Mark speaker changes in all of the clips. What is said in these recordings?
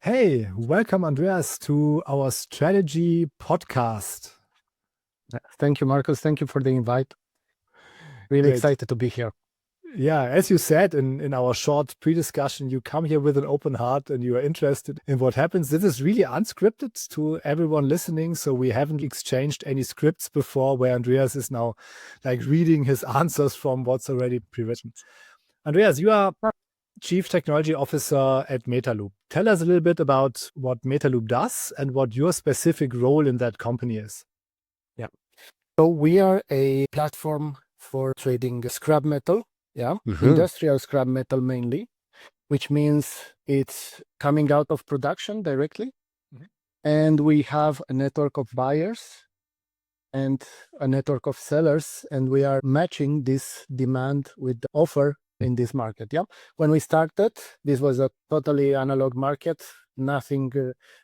Speaker 1: Hey, welcome, Andreas, to our strategy podcast.
Speaker 2: Thank you, Marcus. Thank you for the invite. Really
Speaker 1: Great.
Speaker 2: excited to be here.
Speaker 1: Yeah, as you said in our short pre-discussion, you come here with an open heart and you are interested in what happens. This is really unscripted to everyone listening, so we haven't exchanged any scripts before where Andreas is now like reading his answers from what's already pre-written. Andreas, you are Chief Technology Officer at Metaloop. Tell us a little bit about what Metaloop does and what your specific role in that company is.
Speaker 2: So we are a platform for trading scrap metal, industrial scrap metal mainly, which means it's coming out of production directly. And we have a network of buyers and a network of sellers, and we are matching this demand with the offer in this market. When we started, this was a totally analog market. Nothing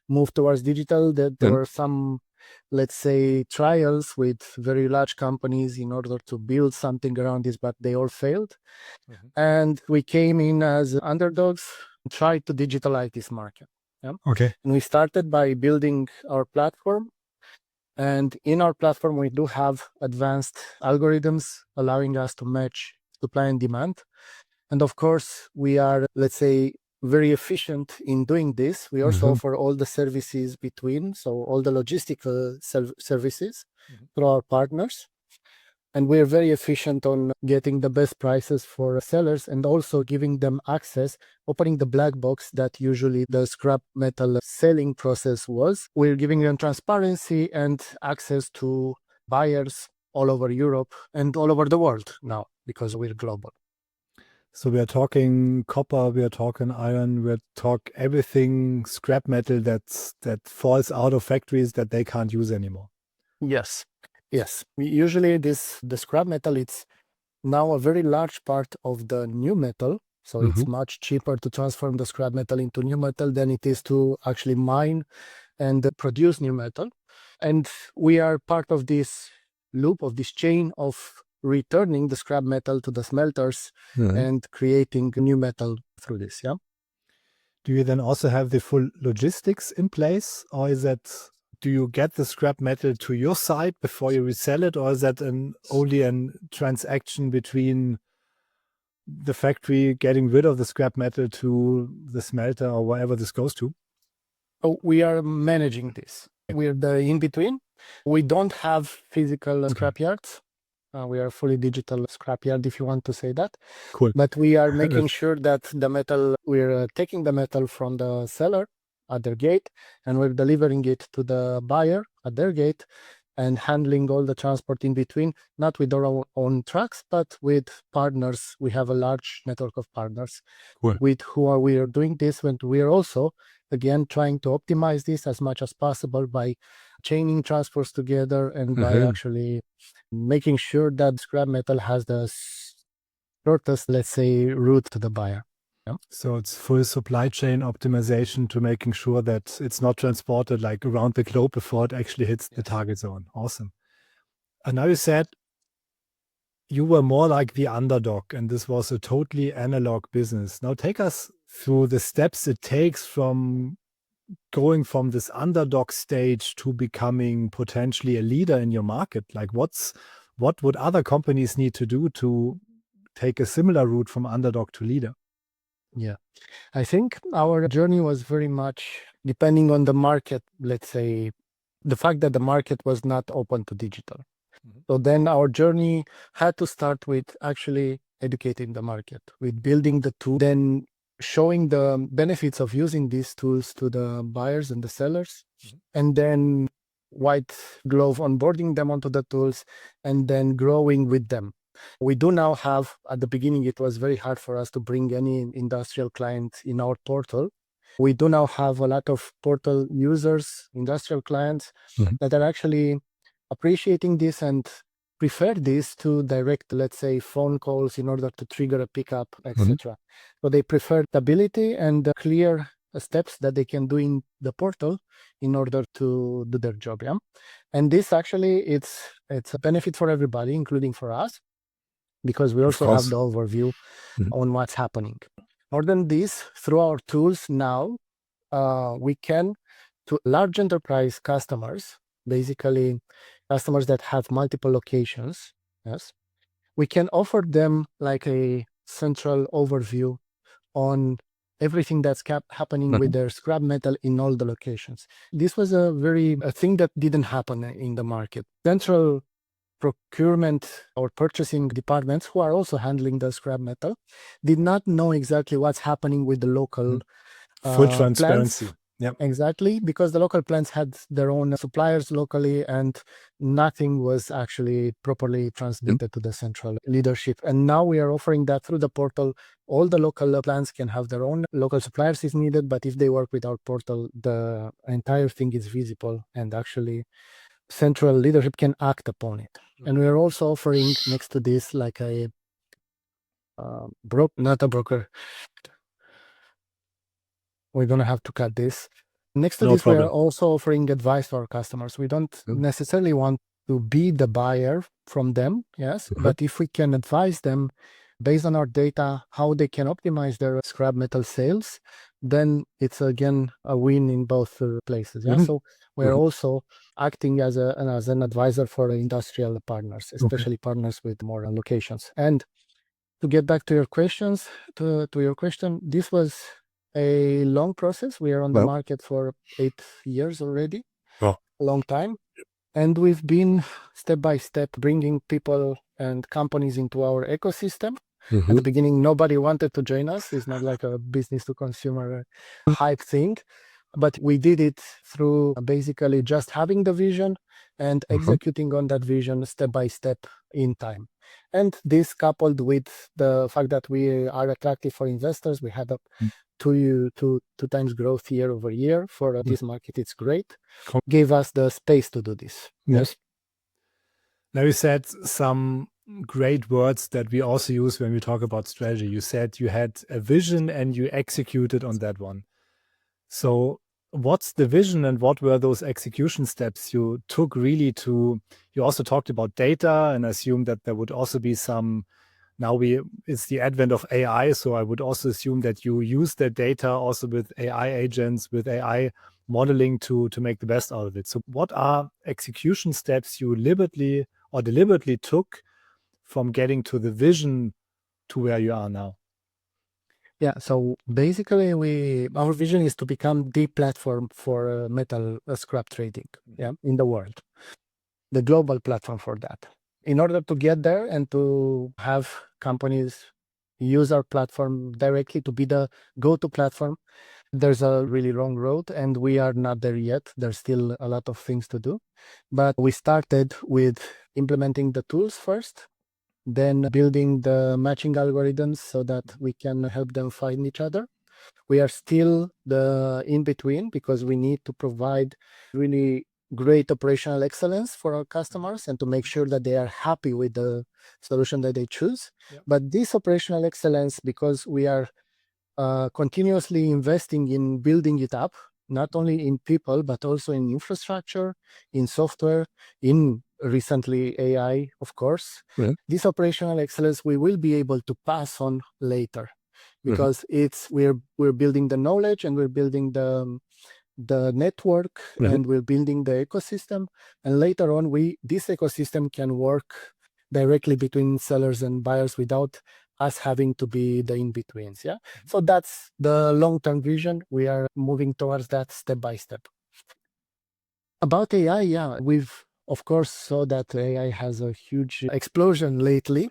Speaker 2: moved towards digital. There were some, let's say, trials with very large companies in order to build something around this, but they all failed. And we came in as underdogs, tried to digitalize this market.
Speaker 1: Okay.
Speaker 2: And we started by building our platform. And in our platform, we do have advanced algorithms allowing us to match supply and demand. And of course, we are, let's say, very efficient in doing this. We also offer all the services between, so all the logistical services through our partners. And we're very efficient on getting the best prices for sellers and also giving them access, opening the black box that usually the scrap metal selling process was. We're giving them transparency and access to buyers all over Europe and all over the world now because we're global.
Speaker 1: So we are talking copper, we are talking iron, we talk everything scrap metal that falls out of factories that they can't use anymore.
Speaker 2: Yes. Usually the scrap metal, it's now a very large part of the new metal. So it's much cheaper to transform the scrap metal into new metal than it is to actually mine and produce new metal. And we are part of this loop, of this chain of returning the scrap metal to the smelters and creating new metal through this.
Speaker 1: Do you then also have the full logistics in place, or do you get the scrap metal to your site before you resell it, or is that only a transaction between the factory getting rid of the scrap metal to the smelter or wherever this goes to?
Speaker 2: Oh, we are managing this. We're the in-between. We don't have physical scrap yards. We are fully digital scrapyard, if you want to say that.
Speaker 1: Cool.
Speaker 2: But we are making sure that the metal, we're taking the metal from the seller at their gate, and we're delivering it to the buyer at their gate and handling all the transport in between, not with our own trucks, but with partners. We have a large network of partners with who we are doing this, and we are also, again, trying to optimize this as much as possible by chaining transports together and by actually making sure that scrap metal has the shortest, let's say, route to the buyer.
Speaker 1: So it's full supply chain optimization to making sure that it's not transported like around the globe before it actually hits the target zone. Awesome. And now you said you were more like the underdog and this was a totally analog business. Now take us through the steps it takes from going from this underdog stage to becoming potentially a leader in your market. Like what would other companies need to do to take a similar route from underdog to leader?
Speaker 2: Yeah, I think our journey was very much depending on the market, let's say, the fact that the market was not open to digital. So then our journey had to start with actually educating the market, with building the tool, then showing the benefits of using these tools to the buyers and the sellers, and then white glove onboarding them onto the tools, and then growing with them. We do now have, at the beginning, it was very hard for us to bring any industrial client in our portal. We do now have a lot of portal users, industrial clients that are actually appreciating this and prefer this to direct, let's say, phone calls in order to trigger a pickup, etc. So they prefer stability and clear steps that they can do in the portal in order to do their job. And this actually, it's a benefit for everybody, including for us, because we also have the overview on what's happening. More than this, through our tools now, we can, to large enterprise customers, basically customers that have multiple locations, yes, we can offer them like a central overview on everything that's happening with their scrap metal in all the locations. This was a thing that didn't happen in the market. Central procurement or purchasing departments, who are also handling the scrap metal, did not know exactly what's happening with the local
Speaker 1: Full transparency.
Speaker 2: plants.
Speaker 1: Yeah.
Speaker 2: Exactly, because the local plants had their own suppliers locally, and nothing was actually properly transmitted to the central leadership. And now we are offering that through the portal. All the local plants can have their own local suppliers if needed, but if they work with our portal, the entire thing is visible, and actually central leadership can act upon it. And we are also offering next to this like a not a broker. We're going to have to cut this. Next to
Speaker 1: No
Speaker 2: this, we
Speaker 1: problem.
Speaker 2: are also offering advice to our customers. We don't necessarily want to be the buyer from them, yes, but if we can advise them based on our data how they can optimize their scrap metal sales, then it's again a win in both places. Yeah, so we're also acting as an advisor for industrial partners, especially partners with more locations. And to get back to your questions, to your question, this was a long process. We are on the market for 8 years already, a long time. And we've been step by step bringing people and companies into our ecosystem. At the beginning, nobody wanted to join us. It's not like a business to consumer hype thing, but we did it through basically just having the vision and executing on that vision step by step in time. And this coupled with the fact that we are attractive for investors, we had a two times growth year over year for this market. It's great. Gave us the space to do this. Yes.
Speaker 1: Now you said some great words that we also use when we talk about strategy. You said you had a vision and you executed on that one. So what's the vision and what were those execution steps you took really to, you also talked about data, and I assume that there would also be some, now it's the advent of AI. So I would also assume that you use that data also with AI agents, with AI modeling to make the best out of it. So what are execution steps you deliberately took from getting to the vision to where you are now?
Speaker 2: Yeah, so basically our vision is to become the platform for metal scrap trading in the world, the global platform for that. In order to get there and to have companies use our platform directly to be the go-to platform, there's a really long road and we are not there yet. There's still a lot of things to do, but we started with implementing the tools first, then building the matching algorithms so that we can help them find each other. We are still the in-between because we need to provide really great operational excellence for our customers and to make sure that they are happy with the solution that they choose. But this operational excellence, because we are continuously investing in building it up, not only in people, but also in infrastructure, in software, in recently AI, of course. This operational excellence we will be able to pass on later because we're building the knowledge and we're building the network and we're building the ecosystem, and later on this ecosystem can work directly between sellers and buyers without us having to be the in-betweens. So that's the long-term vision. We are moving towards that step by step. About AI, we've of course saw that AI has a huge explosion lately.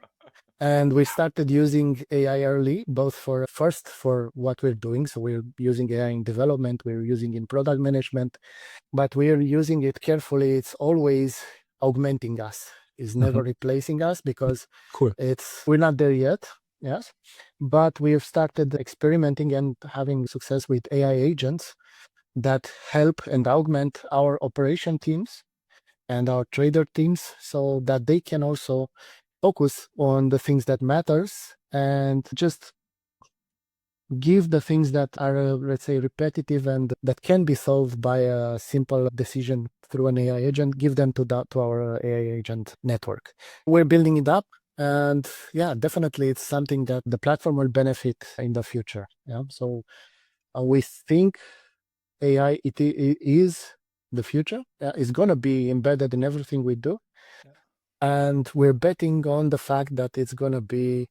Speaker 2: And we started using AI early, both for what we're doing. So we're using AI in development, we're using in product management, but we're using it carefully. It's always augmenting us. It's never replacing us because we're not there yet. Yes, but we have started experimenting and having success with AI agents that help and augment our operation teams and our trader teams so that they can also focus on the things that matters and just give the things that are, let's say, repetitive and that can be solved by a simple decision through an AI agent, give them to our AI agent network. We're building it up, and definitely it's something that the platform will benefit in the future. So we think AI, it is the future. It's going to be embedded in everything we do. And we're betting on the fact that it's going to be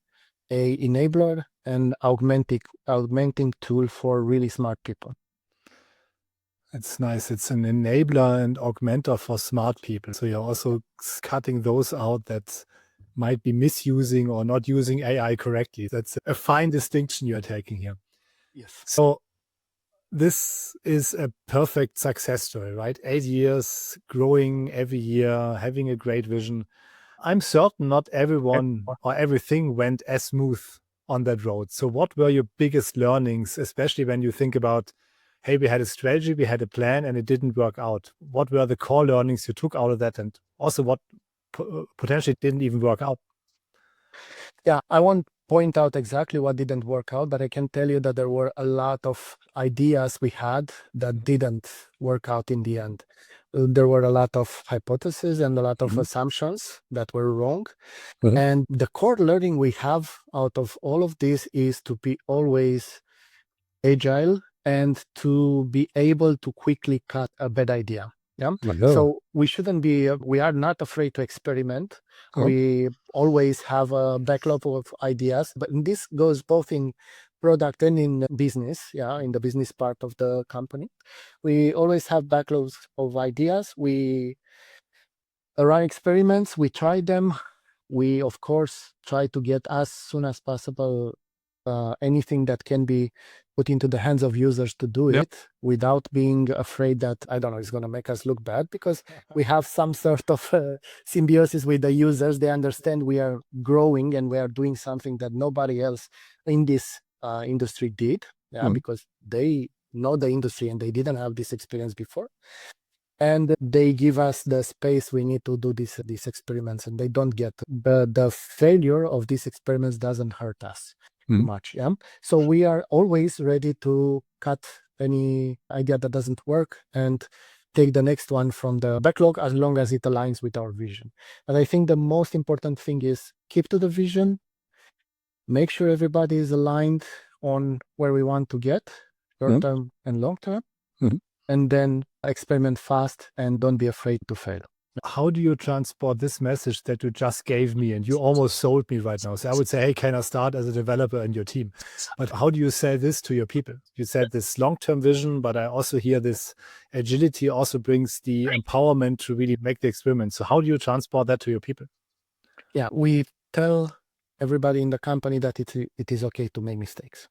Speaker 2: a enabler and augmenting tool for really smart people.
Speaker 1: It's nice. It's an enabler and augmenter for smart people. So you're also cutting those out that might be misusing or not using AI correctly. That's a fine distinction you're taking here.
Speaker 2: Yes.
Speaker 1: So this is a perfect success story, right? 8 years, growing every year, having a great vision. I'm certain not everyone or everything went as smooth on that road. So what were your biggest learnings, especially when you think about, hey, we had a strategy, we had a plan, and it didn't work out? What were the core learnings you took out of that, and also what potentially didn't even work out?
Speaker 2: Yeah, I won't point out exactly what didn't work out, but I can tell you that there were a lot of ideas we had that didn't work out in the end. There were a lot of hypotheses and a lot of assumptions that were wrong. And the core learning we have out of all of this is to be always agile and to be able to quickly cut a bad idea. Yeah. So we shouldn't be, we are not afraid to experiment. We always have a backlog of ideas, but this goes both in product and in business. Yeah. In the business part of the company, we always have backlogs of ideas. We run experiments, we try them. We, of course, try to get as soon as possible anything that can be put into the hands of users to do it without being afraid that, I don't know, it's going to make us look bad, because we have some sort of symbiosis with the users. They understand we are growing and we are doing something that nobody else in this industry did, because they know the industry and they didn't have this experience before. And they give us the space we need to do these experiments, and they don't get the failure of these experiments doesn't hurt us too much. Yeah. So we are always ready to cut any idea that doesn't work and take the next one from the backlog, as long as it aligns with our vision. But I think the most important thing is keep to the vision, make sure everybody is aligned on where we want to get, short term and long term. And then experiment fast and don't be afraid to fail. How do you transport this message that you just gave me? And you almost sold me right now. So I would say, hey, can I start as a developer in your team? But how do you sell this to your people? You said this long-term vision, but I also hear this agility also brings the empowerment to really make the experiment. So how do you transport that to your people? Yeah, we tell everybody in the company that it is okay to make mistakes.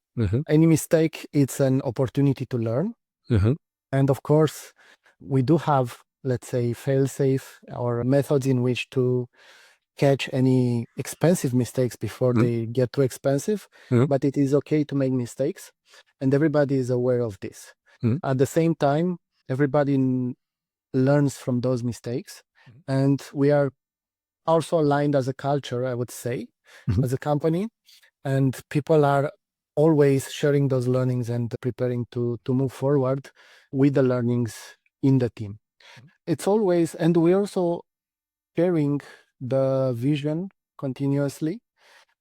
Speaker 2: Any mistake, it's an opportunity to learn. And of course, we do have, let's say, fail-safe or methods in which to catch any expensive mistakes before they get too expensive. But it is okay to make mistakes, and everybody is aware of this. At the same time, everybody learns from those mistakes, and we are also aligned as a culture, I would say, as a company, and people are always sharing those learnings and preparing to move forward with the learnings in the team. It's always, and we're also sharing the vision continuously.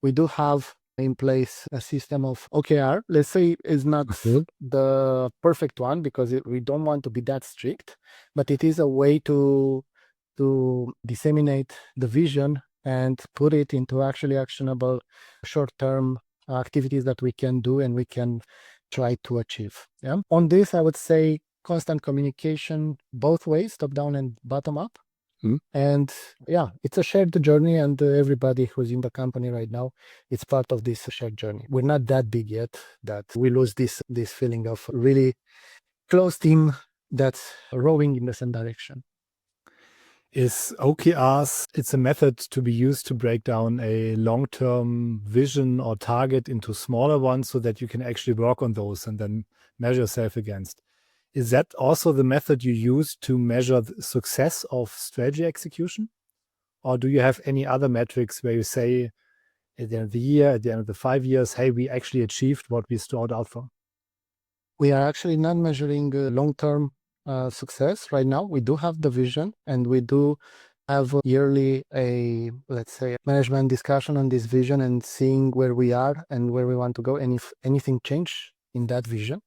Speaker 2: We do have in place a system of OKR. Let's say is not the perfect one, because we don't want to be that strict, but it is a way to disseminate the vision and put it into actually actionable short-term activities that we can do and we can try to achieve. Yeah. On this, I would say constant communication both ways, top down and bottom up. And yeah, it's a shared journey, and everybody who's in the company right now, it's part of this shared journey. We're not that big yet that we lose this feeling of really close team that's rowing in the same direction. Is OKRs, it's a method to be used to break down a long-term vision or target into smaller ones so that you can actually work on those and then measure yourself against. Is that also the method you use to measure the success of strategy execution? Or do you have any other metrics where you say at the end of the year, at the end of the 5 years, hey, we actually achieved what we started out for? We are actually not measuring long-term success right now. We do have the vision, and we do have yearly let's say, management discussion on this vision and seeing where we are and where we want to go, and if anything changed in that vision,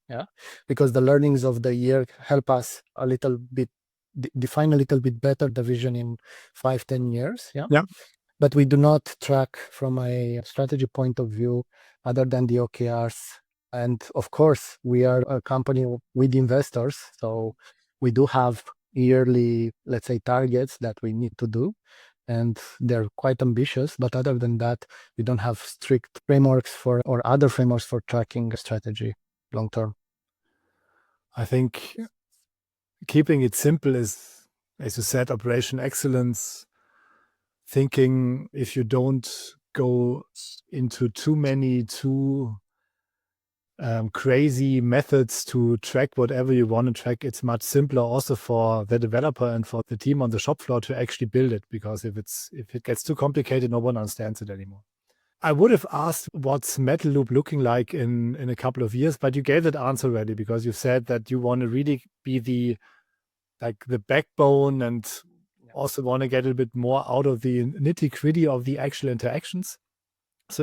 Speaker 2: because the learnings of the year help us a little bit define a little bit better the vision in 5-10 years. But we do not track from a strategy point of view other than the OKRs. And of course, we are a company with investors, so we do have yearly, let's say, targets that we need to do, and they're quite ambitious. But other than that, we don't have strict frameworks or other frameworks for tracking strategy long term.
Speaker 1: I think keeping it simple is, as you said, operation excellence. Thinking if you don't go into too many crazy methods to track whatever you want to track, it's much simpler also for the developer and for the team on the shop floor to actually build it, because if it gets too complicated, no one understands it anymore. I would have asked what's Metaloop looking like in a couple of years, but you gave that answer already, because you said that you want to really be the backbone and also want to get a bit more out of the nitty-gritty of the actual interactions. So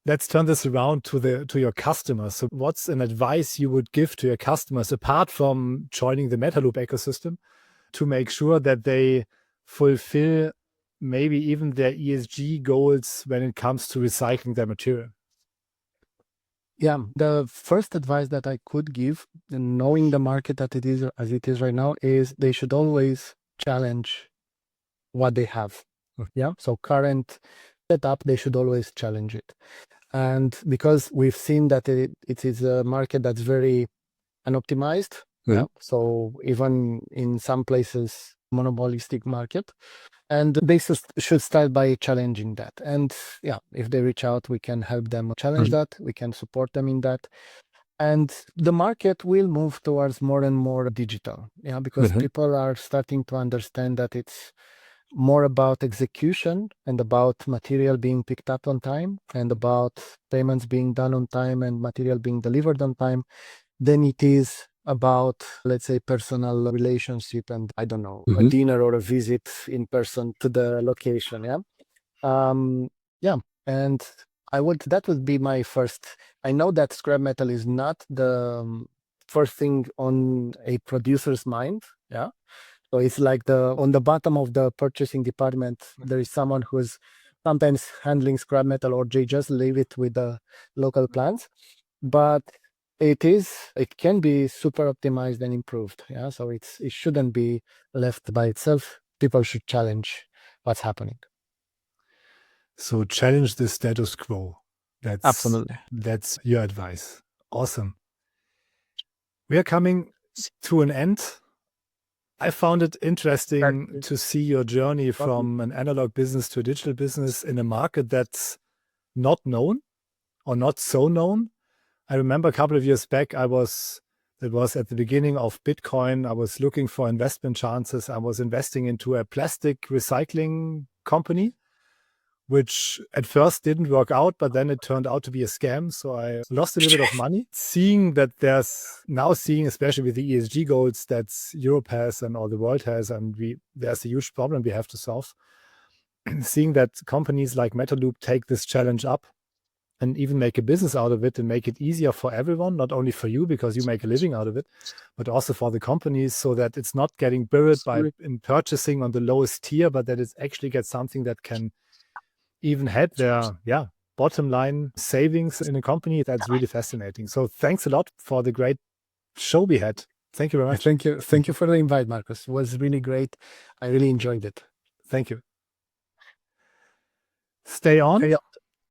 Speaker 1: let's turn this around to your customers. So what's an advice you would give to your customers, apart from joining the Metaloop ecosystem, to make sure that they fulfill maybe even their ESG goals when it comes to recycling their material?
Speaker 2: Yeah, the first advice that I could give, knowing the market that it is as it is right now, is they should always challenge what they have. So current setup, they should always challenge it. And because we've seen that it is a market that's very unoptimized. So even in some places, monopolistic market. And they should start by challenging that. And if they reach out, we can help them challenge that. We can support them in that. And the market will move towards more and more digital, because people are starting to understand that it's more about execution and about material being picked up on time and about payments being done on time and material being delivered on time than it is about, let's say, personal relationship and, I don't know, a dinner or a visit in person to the location. And that would be my first. I know that scrap metal is not the first thing on a producer's mind. So it's like on the bottom of the purchasing department, there is someone who's sometimes handling scrap metal, or they just leave it with the local plants. But it can be super optimized and improved. So it shouldn't be left by itself. People should challenge what's happening.
Speaker 1: So challenge the status quo.
Speaker 2: Absolutely.
Speaker 1: That's your advice. Awesome. We are coming to an end. I found it interesting to see your journey from an analog business to a digital business in a market that's not known or not so known. I remember a couple of years back, it was at the beginning of Bitcoin. I was looking for investment chances. I was investing into a plastic recycling company, which at first didn't work out, but then it turned out to be a scam. So I lost a little bit of money. Seeing, especially with the ESG goals that Europe has and all the world has, and there's a huge problem we have to solve. Seeing that companies like Metaloop take this challenge up and even make a business out of it and make it easier for everyone, not only for you because you make a living out of it, but also for the companies, so that it's not getting buried in purchasing on the lowest tier, but that it actually gets something that can even help their bottom line savings in a company. That's really fascinating. So thanks a lot for the great show we had. Thank you very much.
Speaker 2: Thank you for the invite, Marcus. It was really great. I really enjoyed it.
Speaker 1: Thank you. Stay on.